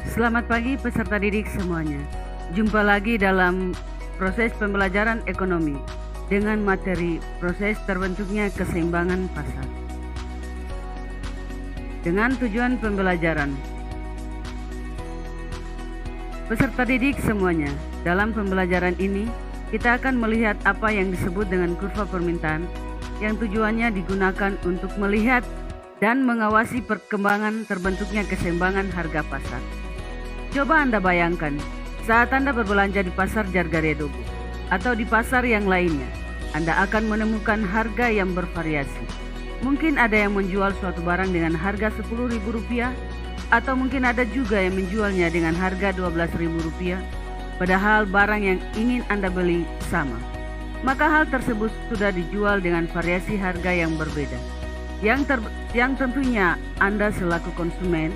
Selamat pagi peserta didik semuanya. Jumpa lagi dalam proses pembelajaran ekonomi dengan materi proses terbentuknya keseimbangan pasar. Dengan tujuan pembelajaran. Peserta didik semuanya, dalam pembelajaran ini kita akan melihat apa yang disebut dengan kurva permintaan yang tujuannya digunakan untuk melihat dan mengawasi perkembangan terbentuknya keseimbangan harga pasar. Coba Anda bayangkan, saat Anda berbelanja di pasar Jargaredogo atau di pasar yang lainnya, Anda akan menemukan harga yang bervariasi. Mungkin ada yang menjual suatu barang dengan harga Rp10.000, atau mungkin ada juga yang menjualnya dengan harga Rp12.000, padahal barang yang ingin Anda beli sama. Maka hal tersebut sudah dijual dengan variasi harga yang berbeda. Yang tentunya Anda selaku konsumen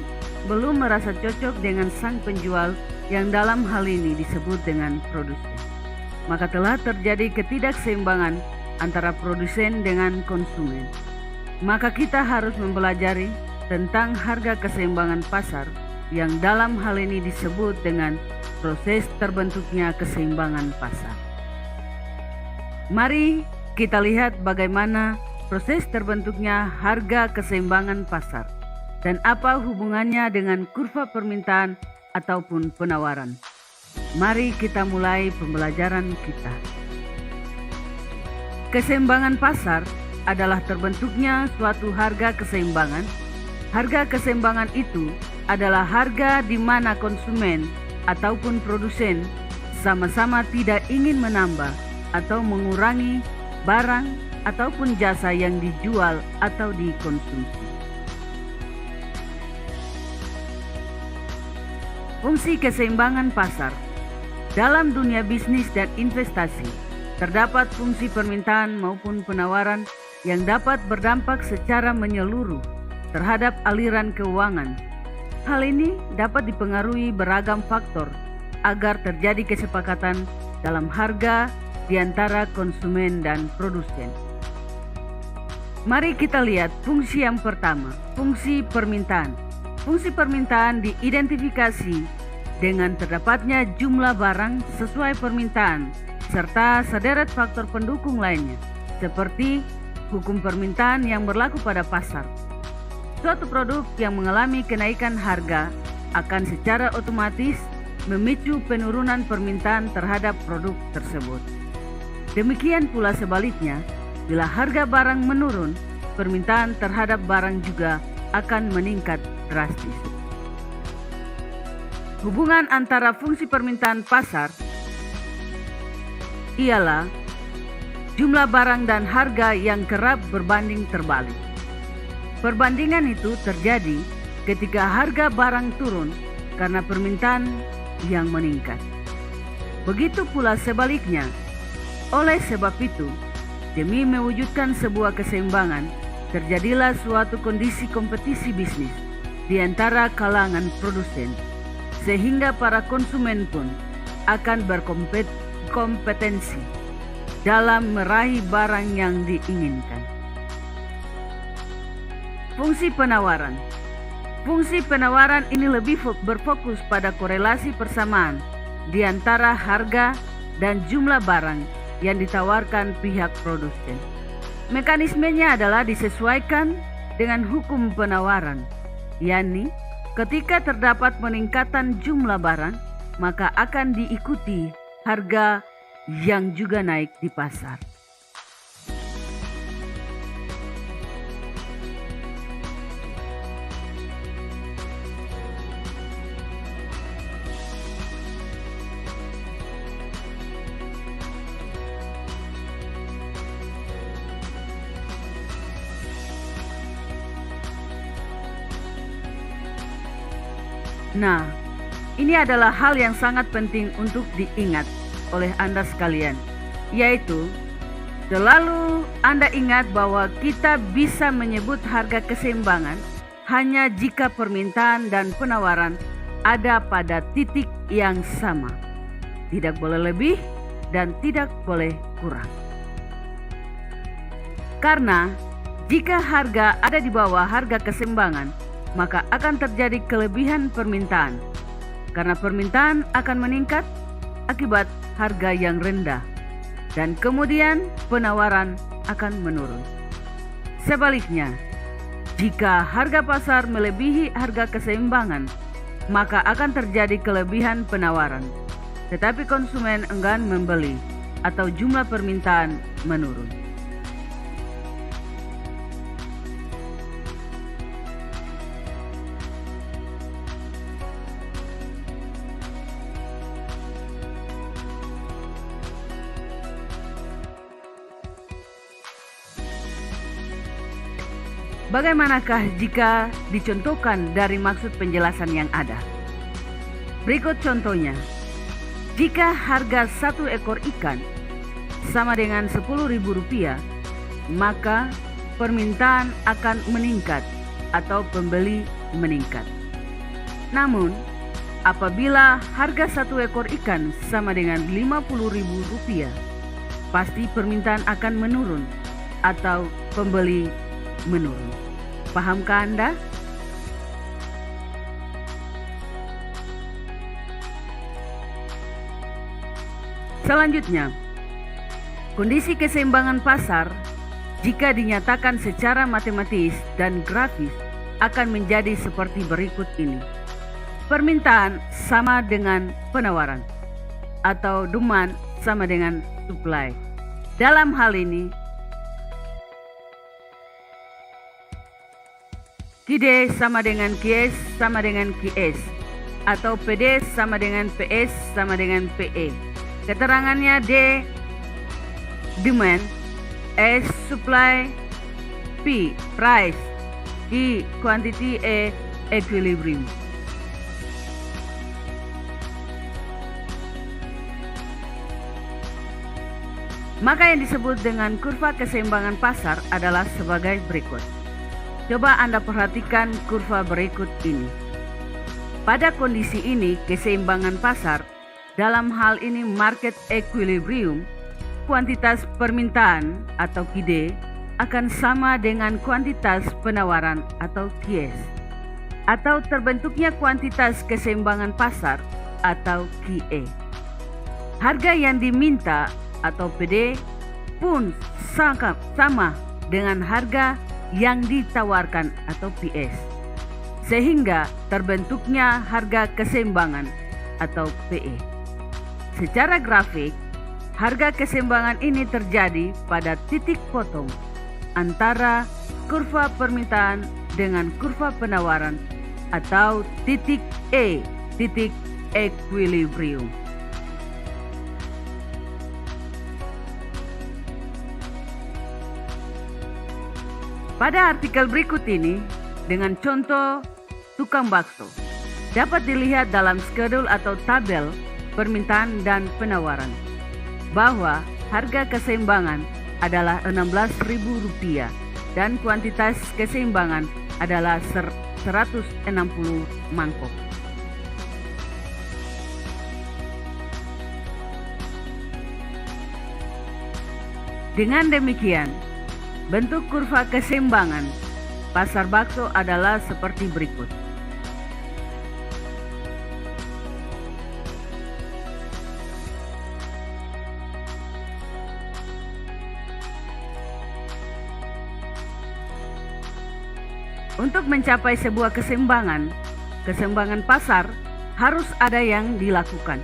belum merasa cocok dengan sang penjual yang dalam hal ini disebut dengan produsen. Maka telah terjadi ketidakseimbangan antara produsen dengan konsumen. Maka kita harus mempelajari tentang harga keseimbangan pasar yang dalam hal ini disebut dengan proses terbentuknya keseimbangan pasar. Mari kita lihat bagaimana proses terbentuknya harga keseimbangan pasar dan apa hubungannya dengan kurva permintaan ataupun penawaran. Mari kita mulai pembelajaran kita. Keseimbangan pasar adalah terbentuknya suatu harga keseimbangan. Harga keseimbangan itu adalah harga di mana konsumen ataupun produsen sama-sama tidak ingin menambah atau mengurangi barang ataupun jasa yang dijual atau dikonsumsi. Fungsi keseimbangan pasar. Dalam dunia bisnis dan investasi, terdapat fungsi permintaan maupun penawaran yang dapat berdampak secara menyeluruh terhadap aliran keuangan. Hal ini dapat dipengaruhi beragam faktor agar terjadi kesepakatan dalam harga di antara konsumen dan produsen. Mari kita lihat fungsi yang pertama, fungsi permintaan. Fungsi permintaan diidentifikasi dengan terdapatnya jumlah barang sesuai permintaan serta sederet faktor pendukung lainnya seperti hukum permintaan yang berlaku pada pasar. Suatu produk yang mengalami kenaikan harga akan secara otomatis memicu penurunan permintaan terhadap produk tersebut. Demikian pula sebaliknya, bila harga barang menurun, permintaan terhadap barang juga akan meningkat drastis. Hubungan antara fungsi permintaan pasar ialah jumlah barang dan harga yang kerap berbanding terbalik. Perbandingan itu terjadi ketika harga barang turun karena permintaan yang meningkat. Begitu pula sebaliknya. Oleh sebab itu, demi mewujudkan sebuah keseimbangan, terjadilah suatu kondisi kompetisi bisnis di antara kalangan produsen, sehingga para konsumen pun akan berkompetensi dalam meraih barang yang diinginkan. Fungsi penawaran. Fungsi penawaran ini lebih berfokus pada korelasi persamaan di antara harga dan jumlah barang yang ditawarkan pihak produsen. Mekanismenya adalah disesuaikan dengan hukum penawaran, yakni ketika terdapat peningkatan jumlah barang, maka akan diikuti harga yang juga naik di pasar. Nah, ini adalah hal yang sangat penting untuk diingat oleh Anda sekalian, yaitu selalu Anda ingat bahwa kita bisa menyebut harga keseimbangan hanya jika permintaan dan penawaran ada pada titik yang sama. Tidak boleh lebih dan tidak boleh kurang. Karena jika harga ada di bawah harga keseimbangan, maka akan terjadi kelebihan permintaan karena permintaan akan meningkat akibat harga yang rendah, dan kemudian penawaran akan menurun. Sebaliknya, jika harga pasar melebihi harga keseimbangan, maka akan terjadi kelebihan penawaran, tetapi konsumen enggan membeli atau jumlah permintaan menurun. Bagaimanakah jika dicontohkan dari maksud penjelasan yang ada? Berikut contohnya. Jika harga satu ekor ikan sama dengan Rp10.000, maka permintaan akan meningkat atau pembeli meningkat. Namun, apabila harga satu ekor ikan sama dengan Rp50.000, pasti permintaan akan menurun atau pembeli menurun. Pahamkah Anda? Selanjutnya, kondisi keseimbangan pasar jika dinyatakan secara matematis dan grafis akan menjadi seperti berikut ini. Permintaan sama dengan penawaran atau demand sama dengan supply. Dalam hal ini, QD sama dengan QS sama dengan QS, atau PD sama dengan PS sama dengan PE. Keterangannya D demand, S supply, P price, Q quantity, E equilibrium. Maka yang disebut dengan kurva keseimbangan pasar adalah sebagai berikut. Coba Anda perhatikan kurva berikut ini. Pada kondisi ini, keseimbangan pasar, dalam hal ini market equilibrium, kuantitas permintaan atau QD akan sama dengan kuantitas penawaran atau QS, atau terbentuknya kuantitas keseimbangan pasar atau QE. Harga yang diminta atau PD pun sama dengan harga yang ditawarkan atau PS, sehingga terbentuknya harga keseimbangan atau PE. Secara grafik, harga keseimbangan ini terjadi pada titik potong antara kurva permintaan dengan kurva penawaran atau titik E, titik equilibrium. Pada artikel berikut ini, dengan contoh tukang bakso, dapat dilihat dalam skedul atau tabel permintaan dan penawaran, bahwa harga keseimbangan adalah Rp16.000 dan kuantitas keseimbangan adalah 160 mangkok. Dengan demikian, bentuk kurva keseimbangan pasar bakso adalah seperti berikut. Untuk mencapai sebuah keseimbangan pasar harus ada yang dilakukan.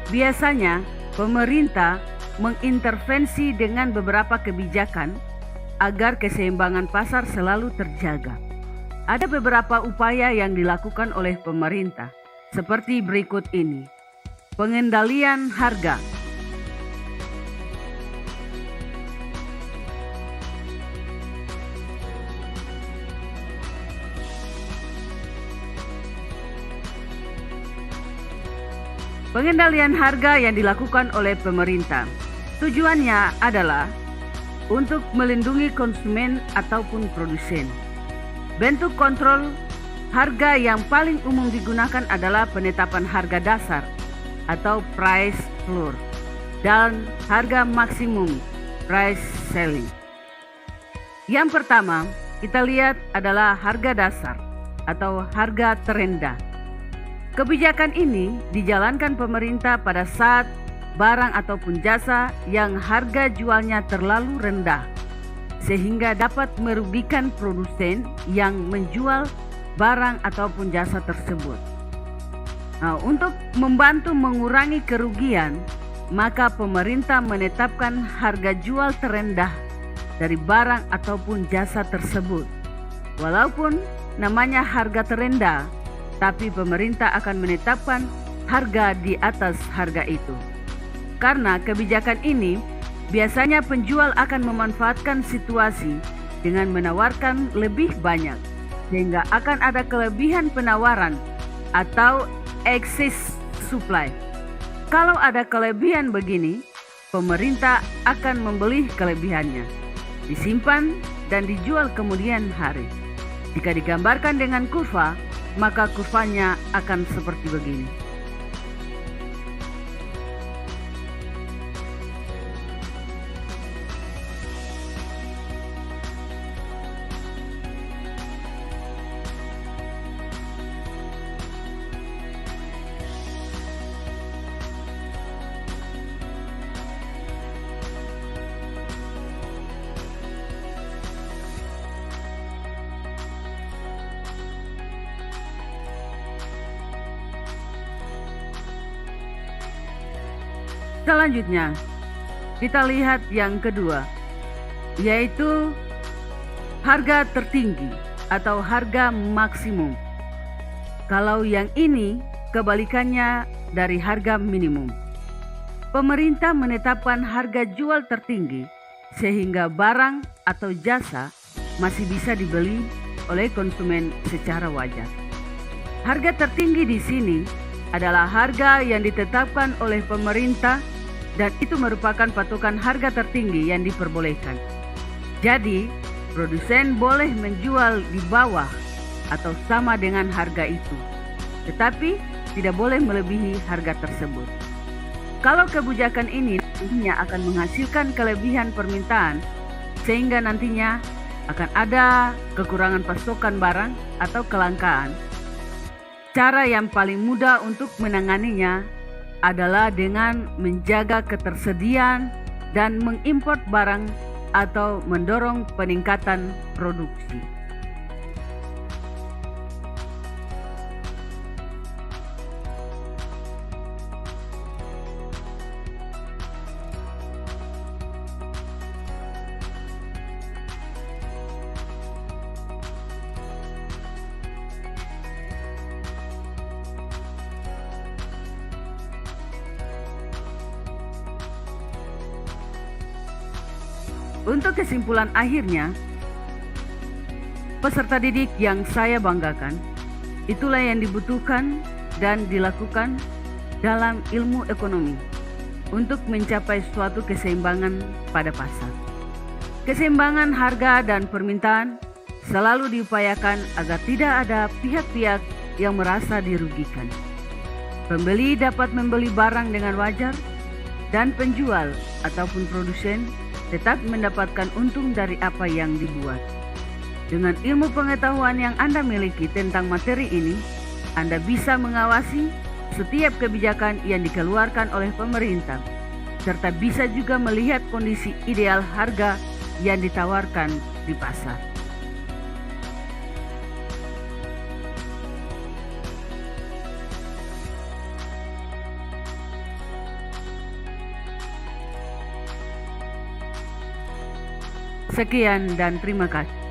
Biasanya, pemerintah mengintervensi dengan beberapa kebijakan agar keseimbangan pasar selalu terjaga. Ada beberapa upaya yang dilakukan oleh pemerintah, seperti berikut ini. Pengendalian harga. Pengendalian harga yang dilakukan oleh pemerintah, tujuannya adalah untuk melindungi konsumen ataupun produsen. Bentuk kontrol harga yang paling umum digunakan adalah penetapan harga dasar atau price floor dan harga maksimum price ceiling. Yang pertama kita lihat adalah harga dasar atau harga terendah. Kebijakan ini dijalankan pemerintah pada saat barang ataupun jasa yang harga jualnya terlalu rendah, sehingga dapat merugikan produsen yang menjual barang ataupun jasa tersebut. Nah, untuk membantu mengurangi kerugian, maka pemerintah menetapkan harga jual terendah dari barang ataupun jasa tersebut. Walaupun namanya harga terendah, tapi pemerintah akan menetapkan harga di atas harga itu. Karena kebijakan ini, biasanya penjual akan memanfaatkan situasi dengan menawarkan lebih banyak, sehingga akan ada kelebihan penawaran atau excess supply. Kalau ada kelebihan begini, pemerintah akan membeli kelebihannya, disimpan dan dijual kemudian hari. Jika digambarkan dengan kurva, maka kurvanya akan seperti begini. Selanjutnya, kita lihat yang kedua, yaitu harga tertinggi atau harga maksimum. Kalau yang ini kebalikannya dari harga minimum. Pemerintah menetapkan harga jual tertinggi sehingga barang atau jasa masih bisa dibeli oleh konsumen secara wajar. Harga tertinggi di sini adalah harga yang ditetapkan oleh pemerintah dan itu merupakan patokan harga tertinggi yang diperbolehkan. Jadi, produsen boleh menjual di bawah atau sama dengan harga itu, tetapi tidak boleh melebihi harga tersebut. Kalau kebijakan ini nantinya akan menghasilkan kelebihan permintaan, sehingga nantinya akan ada kekurangan pasokan barang atau kelangkaan. Cara yang paling mudah untuk menanganinya adalah dengan menjaga ketersediaan dan mengimpor barang atau mendorong peningkatan produksi. Untuk kesimpulan akhirnya, peserta didik yang saya banggakan, itulah yang dibutuhkan dan dilakukan dalam ilmu ekonomi untuk mencapai suatu keseimbangan pada pasar. Keseimbangan harga dan permintaan selalu diupayakan agar tidak ada pihak-pihak yang merasa dirugikan. Pembeli dapat membeli barang dengan wajar dan penjual ataupun produsen tetap mendapatkan untung dari apa yang dibuat. Dengan ilmu pengetahuan yang Anda miliki tentang materi ini, Anda bisa mengawasi setiap kebijakan yang dikeluarkan oleh pemerintah, serta bisa juga melihat kondisi ideal harga yang ditawarkan di pasar. Sekian dan terima kasih.